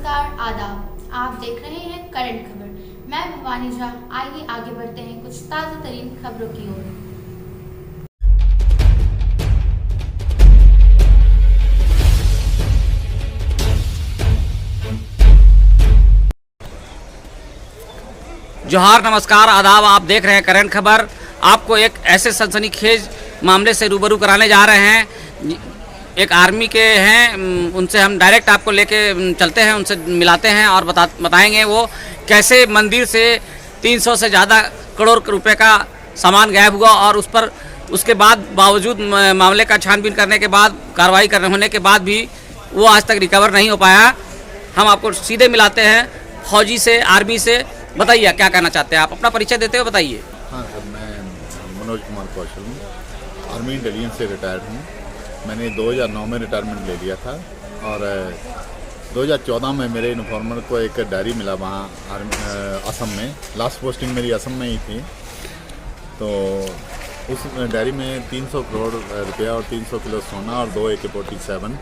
नमस्कार, आदाब। आप देख रहे हैं करंट खबर। मैं भवानी झा। आइए आगे बढ़ते हैं कुछ ताज़ा तरीन खबरों की ओर। जोहार, नमस्कार, आदाब। आप देख रहे हैं करंट खबर। आपको एक ऐसे सनसनीखेज मामले से रूबरू कराने जा रहे हैं। एक आर्मी के हैं, उनसे हम डायरेक्ट आपको लेके चलते हैं, उनसे मिलाते हैं और बताएंगे वो कैसे मंदिर से 300 से ज़्यादा करोड़ रुपए का सामान गायब हुआ और उस पर उसके बाद बावजूद मामले का छानबीन करने के बाद कार्रवाई करने होने के बाद भी वो आज तक रिकवर नहीं हो पाया। हम आपको सीधे मिलाते हैं फौजी से, आर्मी से। बताइए क्या कहना चाहते हैं आप, अपना परिचय देते हुए बताइए। हाँ सर, मैं मनोज कुमार कौशल हूँ, आर्मी इंटेलिजेंस से रिटायर्ड हूँ। मैंने 2009 में रिटायरमेंट ले लिया था और 2014 में मेरे इन्फॉर्मर को एक डायरी मिला वहाँ असम में। लास्ट पोस्टिंग मेरी असम में ही थी। तो उस डायरी में 300 करोड़ रुपया और 300 किलो सोना और 2 AK-47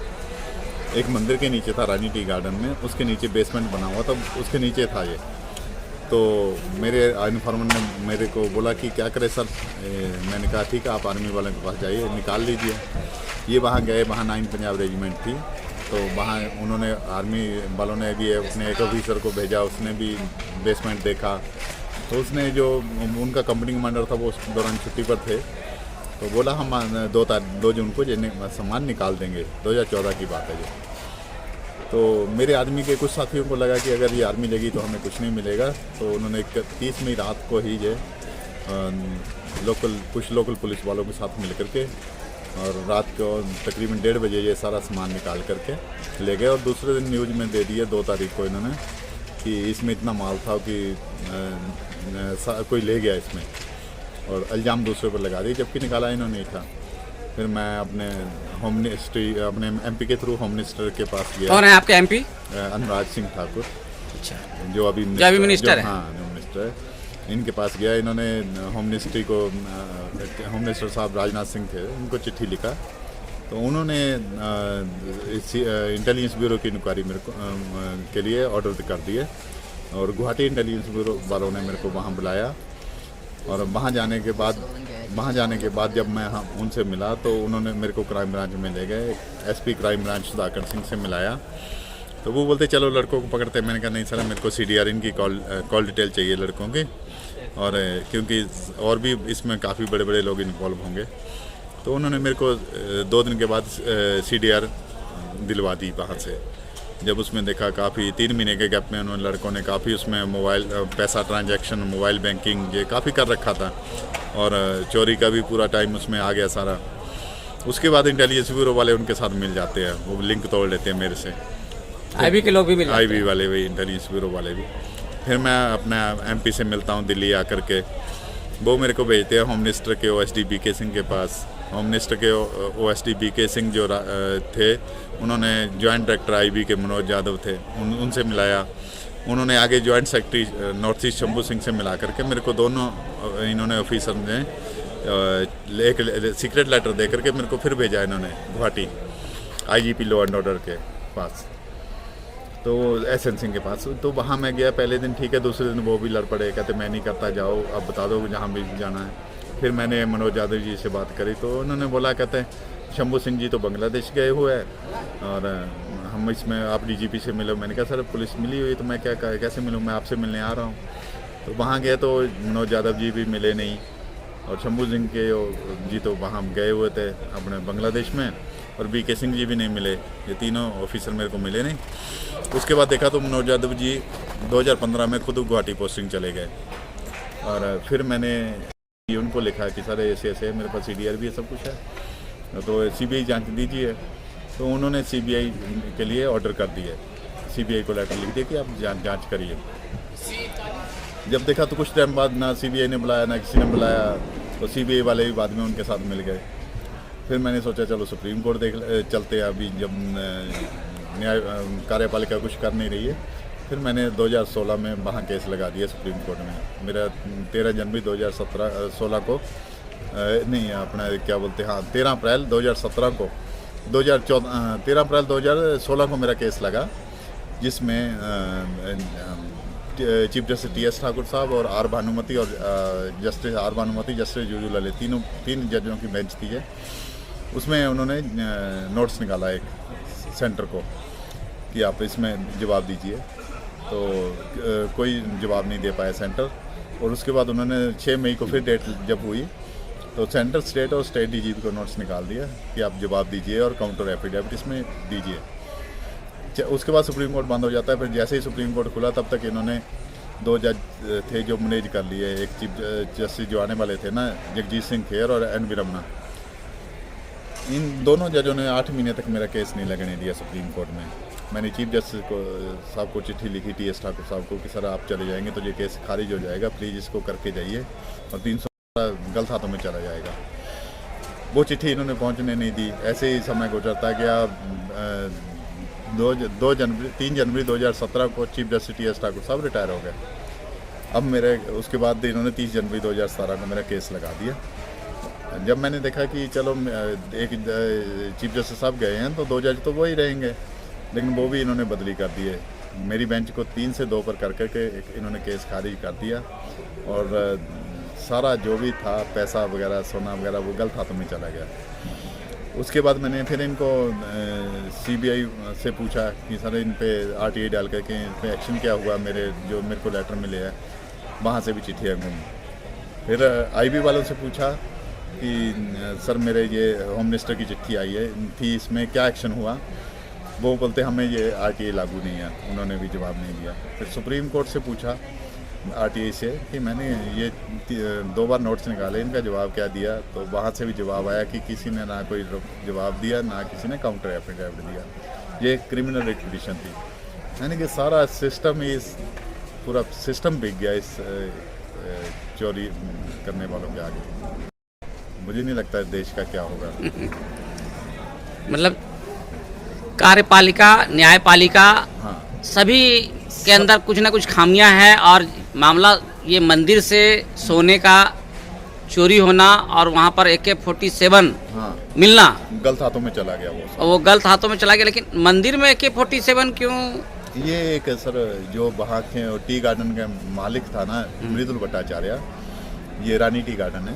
एक मंदिर के नीचे था, रानी टी गार्डन में। उसके नीचे बेसमेंट बना हुआ था, उसके नीचे था ये। तो मेरे इन्फॉर्मर ने मेरे को बोला कि क्या करे सर। मैंने कहा ठीक है, आप आर्मी वालों के पास जाइए, निकाल लीजिए। ये वहाँ गए, वहाँ 9 पंजाब रेजिमेंट थी। तो वहाँ उन्होंने, आर्मी वालों ने भी अपने एक ऑफिसर को भेजा, उसने भी बेसमेंट देखा। तो उसने, जो उनका कंपनी कमांडर था, वो उस दौरान छुट्टी पर थे। तो बोला हम 2 जून को सामान निकाल देंगे। 2014 की बात है ये। तो मेरे आदमी के कुछ साथियों को लगा कि अगर ये आर्मी लेगी तो हमें कुछ नहीं मिलेगा। तो उन्होंने 31 मई रात को ही जो कुछ लोकल पुलिस वालों के साथ मिल करके और रात को तकरीबन 1:30 बजे ये सारा सामान निकाल करके ले गए। और दूसरे दिन न्यूज़ में दे दिए 2 तारीख को इन्होंने कि इसमें इतना माल था कि कोई ले गया इसमें, और इल्ज़ाम दूसरे पर लगा दिए, जबकि निकाला इन्होंने नहीं था। फिर मैं अपने होम मिनिस्ट्री, अपने MP के थ्रू होम मिनिस्टर के पास गया। कौन है आपके MP? अनुराग सिंह ठाकुर। अच्छा, जो अभी मिनिस्टर है। हाँ, जो मिनिस्टर है। इनके पास गया। इन्होंने होम मिनिस्ट्री को, होम मिनिस्टर साहब राजनाथ सिंह थे, उनको चिट्ठी लिखा। तो उन्होंने इंटेलिजेंस ब्यूरो की इंक्वायरी मेरे को के लिए ऑर्डर कर दिए। और गुवाहाटी इंटेलिजेंस ब्यूरो वालों ने मेरे को वहाँ बुलाया। और वहाँ जाने के बाद जब मैं उनसे मिला तो उन्होंने मेरे को क्राइम ब्रांच में ले गए। SP crime branch Sudhakar Singh से मिलाया। तो वो बोलते चलो लड़कों को पकड़ते। मैंने कहा नहीं सर, मेरे को CDR इनकी कॉल डिटेल चाहिए लड़कों की, और क्योंकि और भी इसमें काफ़ी बड़े बड़े लोग इन्वॉल्व होंगे। तो उन्होंने मेरे को 2 दिन के बाद CDR दिलवा दी वहाँ से। जब उसमें देखा, काफ़ी 3 महीने के गैप में उन्होंने, लड़कों ने काफ़ी उसमें मोबाइल पैसा ट्रांजैक्शन, मोबाइल बैंकिंग ये काफ़ी कर रखा था, और चोरी का भी पूरा टाइम उसमें आ गया सारा। उसके बाद इंटेलिजेंस ब्यूरो वाले उनके साथ मिल जाते हैं, वो लिंक तोड़ लेते हैं मेरे से। IB के लोग भी मिल जाते हैं। IB वाले भी, इंटेलिजेंस ब्यूरो वाले भी। फिर मैं अपना MP से मिलता हूँ दिल्ली आकर के। वो मेरे को भेजते हैं होम मिनिस्टर के OSD BK सिंह के पास। होम मिनिस्टर के OSD BK सिंह जो थे, उन्होंने जॉइंट डायरेक्टर IB के मनोज यादव थे, उनसे मिलाया। उन्होंने आगे joint secretary north east Shambhu Singh से मिला करके मेरे को, दोनों इन्होंने ऑफिसर ने एक सीक्रेट लेटर दे करके मेरे को फिर भेजा इन्होंने Guwahati IGP law and order के पास, तो SN सिंह के पास। तो वहाँ मैं गया पहले दिन, ठीक है। दूसरे दिन वो भी लड़ पड़े, कहते मैं नहीं करता, जाओ अब बता दो जहाँ भी जाना है। फिर मैंने मनोज यादव जी से बात करी तो उन्होंने बोला, कहते शंभू सिंह जी तो बांग्लादेश गए हुए हैं और हम इसमें आप DGP से मिलो। मैंने कहा सर पुलिस मिली हुई तो मैं कैसे मिलूँ, मैं आपसे मिलने आ रहा हूँ। तो वहाँ गए तो मनोज यादव जी भी मिले नहीं, और शंभू सिंह के जी तो वहाँ गए हुए थे अपने बांग्लादेश में, और BK सिंह जी भी नहीं मिले। ये तीनों ऑफिसर मेरे को मिले नहीं। उसके बाद देखा तो मनोज यादव जी 2015 में खुद गुवाहाटी पोस्टिंग चले गए। और फिर मैंने उनको लिखा कि सर ऐसे ऐसे मेरे पास CDR भी है, सब कुछ है, तो CBI जांच दीजिए। तो उन्होंने CBI के लिए ऑर्डर कर दिए। CBI को लेटर लिख दिया कि आप जांच करिए। जब देखा तो कुछ टाइम बाद ना CBI ने बुलाया ना किसी ने बुलाया, तो CBI वाले भी बाद में उनके साथ मिल गए। फिर मैंने सोचा चलो सुप्रीम कोर्ट चलते हैं, अभी जब न्याय कार्यपालिका कुछ कर नहीं रही है। फिर मैंने 2016 में वहाँ केस लगा दिया सुप्रीम कोर्ट में। मेरा 13 जनवरी 2016 को नहीं, अपना क्या बोलते हैं, हाँ 13 अप्रैल 2017 को 13 अप्रैल 2016 को मेरा केस लगा। जिसमें चीफ जस्टिस टी.एस. ठाकुर साहब और आर भानुमति और जस्टिस आर भानुमति, जस्टिस जुजू ललित, तीन जजों की बेंच थी है। उसमें उन्होंने नोट्स निकाला एक सेंटर को कि आप इसमें जवाब दीजिए, तो कोई जवाब नहीं दे पाया सेंटर। और उसके बाद उन्होंने 6 मई को फिर डेट जब हुई तो सेंटर, स्टेट और स्टेट डीजीपी को नोट्स निकाल दिया कि आप जवाब दीजिए और काउंटर एफिडेविट इसमें दीजिए। उसके बाद सुप्रीम कोर्ट बंद हो जाता है। फिर जैसे ही सुप्रीम कोर्ट खुला तब तक इन्होंने 2 जज थे जो मैनेज कर लिए। एक चीफ जस्टिस जो आने वाले थे ना, जगजीत सिंह खेर और एन वी रमना, इन दोनों जजों ने 8 महीने तक मेरा केस नहीं लगने दिया सुप्रीम कोर्ट में। मैंने चीफ जस्टिस को साहब को चिट्ठी लिखी, टी.एस. ठाकुर साहब को, कि सर आप चले जाएंगे तो ये केस खारिज हो जाएगा, प्लीज़ इसको करके जाइए, और 300 गलत हाथों में चला जाएगा। वो चिट्ठी इन्होंने पहुंचने नहीं दी। ऐसे ही समय गुजरता गया। 3 जनवरी 2017 को चीफ जस्टिस टी.एस. ठाकुर साहब रिटायर हो गए। अब मेरे उसके बाद इन्होंने 30 जनवरी 2017 को मेरा केस लगा दिया। जब मैंने देखा कि चलो एक चीफ जस्टिस साहब गए हैं तो 2 जज तो वो ही रहेंगे, लेकिन वो भी इन्होंने बदली कर दिए। मेरी बेंच को 3 से 2 पर करके इन्होंने केस खारिज कर दिया, और सारा जो भी था पैसा वगैरह, सोना वगैरह, वो गलत हाथों में चला गया। उसके बाद मैंने फिर इनको सीबीआई से पूछा कि सर इन पे आरटीआई डाल करके इन पे एक्शन क्या हुआ, मेरे को लेटर मिले हैं, वहाँ से भी चिट्ठियाँ घूमी। फिर आईबी वालों से पूछा कि सर मेरे ये होम मिनिस्टर की चिट्ठी आई है थी, इसमें क्या एक्शन हुआ। वो बोलते हमें ये आरटीआई लागू नहीं है, उन्होंने भी जवाब नहीं दिया। फिर सुप्रीम कोर्ट से पूछा आरटीआई से कि मैंने ये 2 बार नोट्स निकाले, इनका जवाब क्या दिया, तो वहाँ से भी जवाब आया कि किसी ने ना कोई जवाब दिया, ना किसी ने काउंटर एफिडेविट दिया। ये क्रिमिनल रिट पिटीशन थी। यानी कि सारा सिस्टम ही, पूरा सिस्टम बिक गया इस चोरी करने वालों के आगे। मुझे नहीं लगता देश का क्या होगा। मतलब कार्यपालिका, न्यायपालिका, हाँ, सभी के अंदर कुछ ना कुछ खामियां हैं, और मामला ये मंदिर से सोने का चोरी होना और वहाँ पर AK-47 हाँ, मिलना गलत हाथों में चला गया वो गलत हाथों में चला गया। लेकिन मंदिर में AK-47 क्यों? ये एक सर जो वहाँ के टी गार्डन का मालिक था ना, मृदुल भट्टाचार्य, ये रानी टी गार्डन है।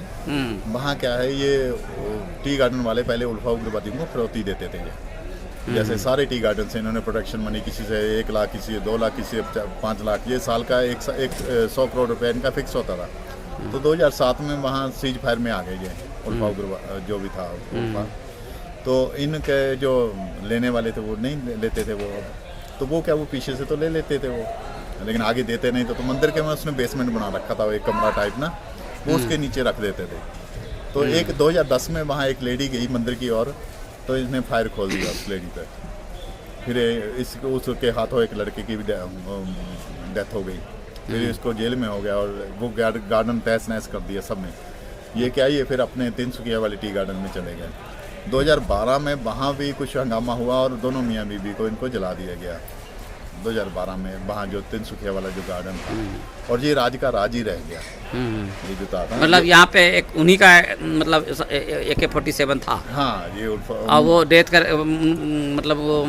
वहाँ क्या है, ये टी गार्डन वाले पहले उल्फा उग्रवादियों को फिरौती देते थे। जैसे सारे टी गार्डन से इन्होंने प्रोटेक्शन मनी, किसी से 1 लाख, किसी से 2 लाख, किसी से 5 लाख, ये साल का 100 करोड़ रुपए इनका फिक्स होता था। तो 2007 में वहाँ सीज फायर में आ गए ये उल्फा उग्रवाद जो भी था उल्फा। तो इनके जो लेने वाले थे वो नहीं लेते थे वो, तो वो क्या वो पीछे से तो ले लेते थे वो, लेकिन आगे देते नहीं। तो मंदिर के में उसने बेसमेंट बना रखा था, एक कमरा टाइप ना, वो उसके नीचे रख देते थे। तो 2010 में वहाँ एक लेडी गई मंदिर की ओर, तो इसने फायर खोल दिया उस लेडी पे। फिर उसके हाथों एक लड़के की भी डेथ हो गई। फिर इसको जेल में हो गया, और वो गार्डन तहस नहस कर दिया सबने। ये क्या, ये फिर अपने तिनसुकिया वाली टी गार्डन में चले गए। 2012 में वहाँ भी कुछ हंगामा हुआ और दोनों मियाँ बीबी को इनको जला दिया गया 2012 में, वहाँ जो तिनसुकिया वाला जो गार्डन था। और ये राज का राज ही रह गया। ये जो था मतलब यहाँ पे एक उन्हीं का मतलब AK-47 था। हाँ, ये और वो डेथ कर मतलब वो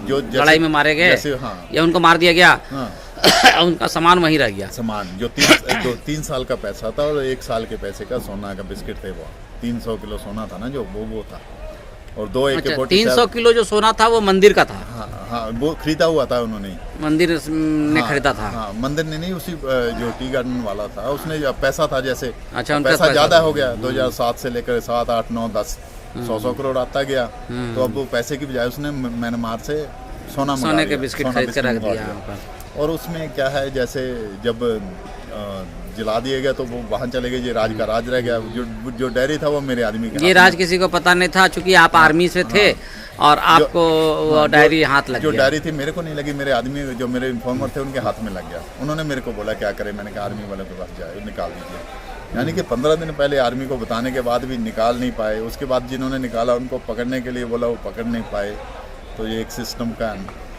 जो लड़ाई में मारे गए, हाँ, या उनको मार दिया गया। हाँ, उनका सामान वहीं रह गया। सामान जो 3 साल का पैसा था और 1 साल के पैसे का सोना का बिस्किट थे। वो 300 किलो सोना था ना जो, वो था। और 2 AK-47 300 किलो जो सोना था वो मंदिर का था। हाँ, हाँ, वो खरीदा हुआ था उन्होंने, मंदिर ने खरीदा था। हाँ, मंदिर ने नहीं, उसी जो टी गार्डन वाला था उसने पैसा था जैसे। अच्छा, पैसा ज़्यादा हो गया। 2007 से लेकर 7, 8, 9, 10 100 करोड़ आता गया। तो अब वो पैसे की बजाय उसने म्यांमार से सोने के बिस्किट खरीद कर रख दिया। और उसमें क्या है, जैसे जब जला दिया गया तो वो वहाँ चले गए, ये राज का राज रह गया। जो डायरी था वो मेरे आदमी का, ये राज किसी को पता नहीं था, चूंकि आप आर्मी से थे और आपको डायरी हाथ लग गया। जो डायरी थी मेरे को नहीं लगी, मेरे आदमी जो मेरे इन्फॉर्मर थे उनके हाथ में लग गया। उन्होंने मेरे को बोला क्या करें, मैंने कहा आर्मी वालों के पास जाए, निकाल दीजिए। यानी कि 15 दिन पहले आर्मी को बताने के बाद भी निकाल नहीं पाए। उसके बाद जिन्होंने निकाला उनको पकड़ने के लिए बोला, वो पकड़ नहीं पाए। तो ये एक सिस्टम का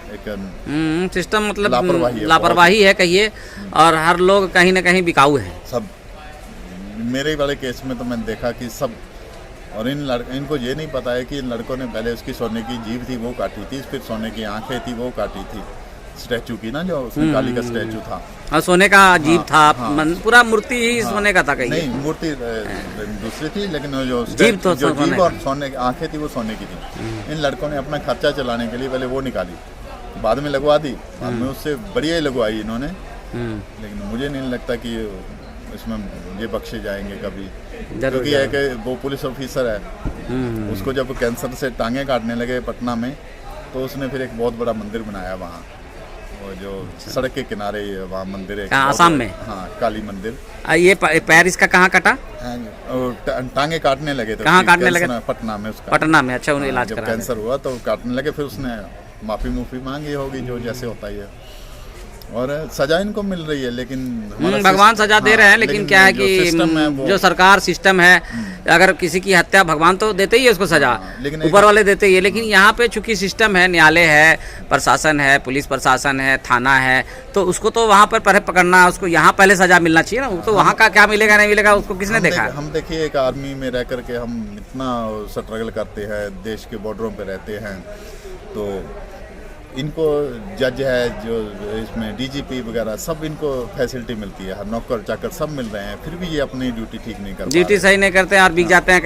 एक सिस्टम मतलब लापरवाही है कहिए, और हर लोग कहीं ना कहीं बिकाऊ है। सब मेरे वाले केस में तो मैंने देखा कि सब और इनको ये नहीं पता है कि इन लड़कों ने पहले उसकी सोने की जीभ थी वो काटी थी, फिर सोने की आंखें थी वो काटी थी, स्टैचू की ना, जो उसमें काली का स्टैचू था। हाँ, सोने का जीभ था। हाँ। पूरा मूर्ति ही सोने का था कहीं? नहीं, मूर्ति दूसरी थी, लेकिन जो जीभ तो जो जीभ और सोने की आंखें थी वो सोने की थी। इन लड़कों ने अपना खर्चा चलाने के लिए पहले वो निकाली, बाद में लगवा दी, बाद में उससे बढ़िया ही लगवाई इन्होंने। लेकिन मुझे नहीं लगता कि इसमें ये बख्शे जाएंगे कभी, क्योंकि है कि वो पुलिस ऑफिसर है, उसको जब कैंसर से टांगे काटने लगे पटना में, तो उसने फिर एक बहुत बड़ा मंदिर बनाया वहाँ, वो जो सड़क के किनारे वहाँ मंदिर है आसाम में। हाँ, काली मंदिर। ये पैर इसका कहाँ कटा? टांगे काटने लगे थे। कहाँ काटने लगे? पटना में। उसका पटना में। अच्छा, उन्हें इलाज जब करा कैंसर हुआ तो काटने लगे, फिर उसने माफी मांगी होगी, जो जैसे होता ही है, और सजा इनको मिल रही है। लेकिन भगवान सजा दे रहे हैं, लेकिन क्या है कि जो सरकार सिस्टम है, अगर किसी की हत्या, भगवान तो देते ही है उसको सजा, लेकिन ऊपर वाले देते ही है, लेकिन यहाँ पे चूंकि सिस्टम है, न्यायालय है, प्रशासन है, पुलिस प्रशासन है, थाना है, तो उसको तो वहाँ पर पहले पकड़ना, उसको यहाँ पहले सजा मिलना चाहिए ना। तो वहाँ का क्या मिलेगा नहीं मिलेगा उसको किसने देखा? हम देखिए, एक आर्मी में रह करके हम इतना स्ट्रगल करते हैं, देश के बॉर्डरों पे रहते हैं, तो इनको जज है जो इसमें डीजीपी वगैरह सब, इनको फैसिलिटी मिलती है, नौकर चाकर सब मिल रहे हैं, फिर भी ये अपनी ड्यूटी ठीक नहीं करते, ड्यूटी सही नहीं करते हैं और बिक जाते हैं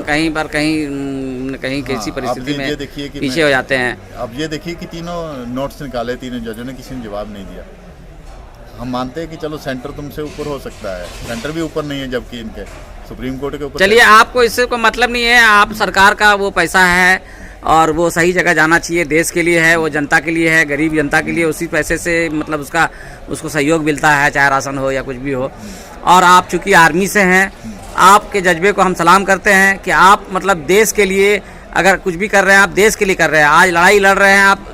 कहीं पर कहीं किसी परिस्थिति में पीछे हो जाते हैं। अब ये देखिए कि तीनों नोट्स निकाले, तीनों जजों ने, किसी ने जवाब नहीं दिया। हम मानते हैं कि चलो सेंटर तुमसे ऊपर हो सकता है, सेंटर भी ऊपर नहीं है, जबकि इनके सुप्रीम कोर्ट के ऊपर। चलिए, आपको इससे कोई मतलब नहीं है, आप सरकार का वो पैसा है और वो सही जगह जाना चाहिए, देश के लिए है, वो जनता के लिए है, गरीब जनता के लिए, उसी पैसे से मतलब उसको सहयोग मिलता है, चाहे राशन हो या कुछ भी हो। और आप चूंकि आर्मी से हैं, आपके जज्बे को हम सलाम करते हैं कि आप मतलब देश के लिए अगर कुछ भी कर रहे हैं, आप देश के लिए कर रहे हैं। आज लड़ाई लड़ रहे हैं आप,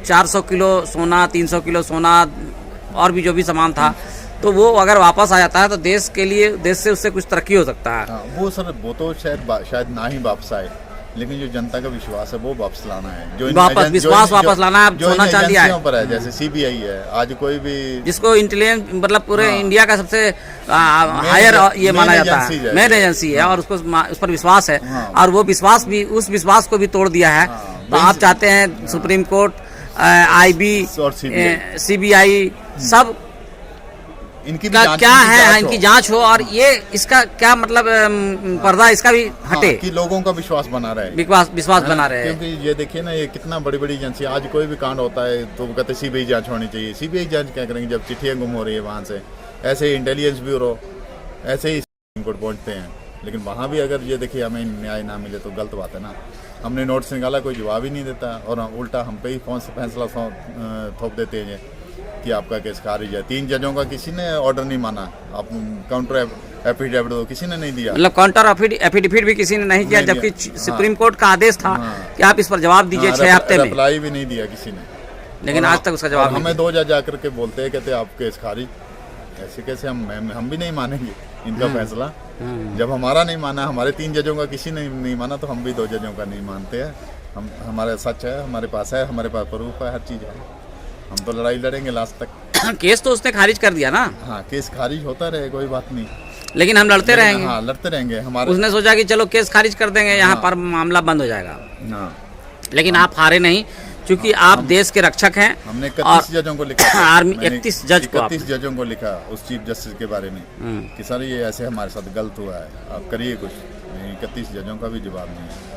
400 किलो सोना, 300 किलो सोना और भी जो भी सामान था, तो वो अगर वापस आ जाता है तो देश के लिए, देश से उससे कुछ तरक्की हो सकता है। वो सर, वो तो शायद ना ही वापस आए, लेकिन जो जनता का विश्वास है वो वापस लाना है, जो विश्वास वापस लाना है। सोना चांदी आए पर है, जैसे सीबीआई है, आज कोई भी जिसको इंटेलिजेंस मतलब पूरे इंडिया का सबसे हायर ये माना जाता है, मेन एजेंसी है, और उसको उस पर विश्वास है, और वो विश्वास भी, उस विश्वास को भी तोड़ दिया है। तो आप चाहते हैं सुप्रीम कोर्ट, IB और CBI सब इनकी क्या है, इनकी जांच हो, और ये इसका क्या मतलब पर्दा इसका भी हटे, कि लोगों का विश्वास बना रहे, विश्वास बना रहे। क्योंकि ये देखिए ना, ये कितना बड़ी बड़ी एजेंसी, आज कोई भी कांड होता है तो वो कहते CBI जांच होनी चाहिए। CBI जांच क्या करेंगे जब चिट्ठियाँ गुम हो रही है वहाँ से? ऐसे ही इंटेलिजेंस ब्यूरो, ऐसे ही सुप्रीम कोर्ट पहुँचते हैं, लेकिन वहाँ भी अगर ये देखिए हमें न्याय ना मिले तो गलत बात है ना। हमने नोट्स निकाला, कोई जवाब ही नहीं देता, और उल्टा हम पे ही फैसला थोप देते हैं कि आपका केस खारिज है। 3 जजों का किसी ने ऑर्डर नहीं माना, आप काउंटर एफिडेविट तो किसी ने नहीं दिया, मतलब काउंटर एफिडेविट भी किसी ने नहीं किया, जबकि सुप्रीम कोर्ट का आदेश था कि आप इस पर जवाब दीजिए 6 हफ्ते में। रिप्लाई भी नहीं दिया किसी ने, लेकिन आज तक उसका जवाब हमें 2 जज आकर के बोलते हैं, कहते आप केस खारिज। ऐसे कैसे हम भी नहीं मानेंगे इनका फैसला? जब हमारा नहीं माना, हमारे 3 जजों का किसी ने नहीं माना, तो हम भी 2 जजों का नहीं मानते हैं। हमारा सच है, हमारे पास है, हमारे पास प्रूफ है, हर चीज़ है, हम तो लड़ाई लड़ेंगे लास्ट तक। केस तो उसने खारिज कर दिया ना। हाँ, केस खारिज होता रहे, कोई बात नहीं, लेकिन हम लड़ते रहेंगे। हाँ, लड़ते रहेंगे। उसने सोचा कि चलो केस खारिज कर देंगे, यहाँ पर मामला बंद हो जाएगा। लेकिन आप हारे नहीं, क्योंकि आप देश के रक्षक हैं। हमने 31 जजों को लिखा, आर्मी 31 जज को, 31 जजों को लिखा उस चीफ जस्टिस के बारे में कि सर ये ऐसे हमारे साथ गलत हुआ है, आप करिए कुछ। 31 जजों का भी जवाब नहीं है।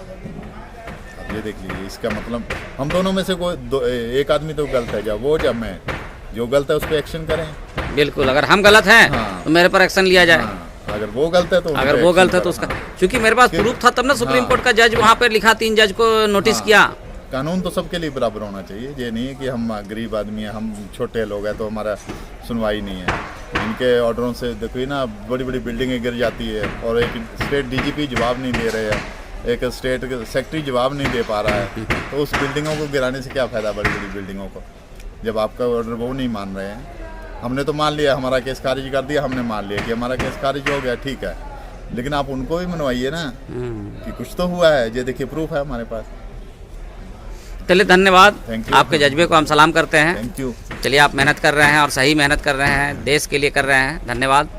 अब ये देख लीजिए, इसका मतलब हम दोनों में से कोई एक आदमी तो गलत है, जब मैं जो गलत है उस पर एक्शन करें। बिल्कुल, अगर हम गलत हैं तो मेरे पर एक्शन लिया जाए। अगर वो गलत है तो उसका, क्योंकि मेरे पास प्रूफ था तब ना सुप्रीम कोर्ट का जज वहाँ पर लिखा, 3 जज को नोटिस किया। कानून तो सबके लिए बराबर होना चाहिए। ये नहीं है कि हम गरीब आदमी हैं, हम छोटे लोग हैं तो हमारा सुनवाई नहीं है। इनके ऑर्डरों से देखिए ना, बड़ी बड़ी बिल्डिंगें गिर जाती है, और एक स्टेट DGP जवाब नहीं दे रहे हैं, एक स्टेट सेक्रेटरी जवाब नहीं दे पा रहा है, तो उस बिल्डिंगों को गिराने से क्या फ़ायदा, बड़ी बड़ी बिल्डिंगों को, जब आपका ऑर्डर वो नहीं मान रहे हैं। हमने तो मान लिया, हमारा केस खारिज कर दिया, हमने मान लिया कि हमारा केस खारिज हो गया, ठीक है, लेकिन आप उनको भी मनवाइए ना कि कुछ तो हुआ है। ये देखिए प्रूफ है हमारे पास। चलिए, धन्यवाद, आपके जज्बे को हम सलाम करते हैं। Thank you. चलिए, आप मेहनत कर रहे हैं और सही मेहनत कर रहे हैं, देश के लिए कर रहे हैं। धन्यवाद।